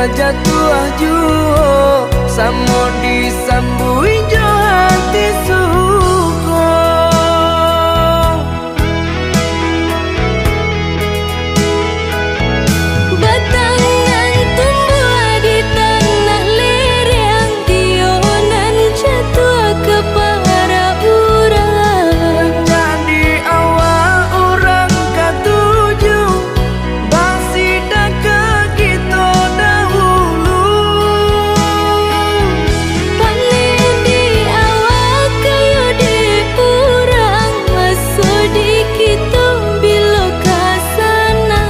kajatuh juo samo disambui jo hati suko. Batangan tumbuh di tanah lereng, tionan jatuh ke para urang. Jadi awal orang katuju bangsi dah ke kita dahulu. Panen di awal kayu di urang, masuk di kita bila kasana.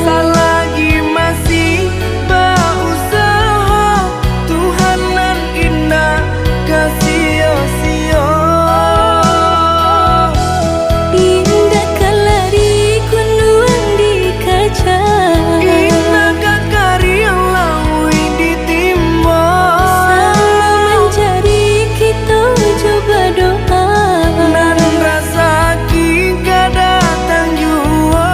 Selagi masih berusaha, Tuhanan indah kasih-sia. Indah kalari kunuang di kaca, Indah kakari yang lawi ditimba. sama mencari kita coba doa. Dan rasa kita datang jua.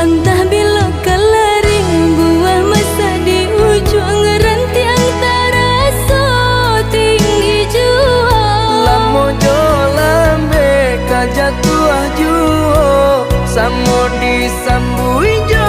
Entah bila kelaring buah masa di ujung ranting terasa tinggi jua. Lamo jo lambe kajatuh juo samo disambui jo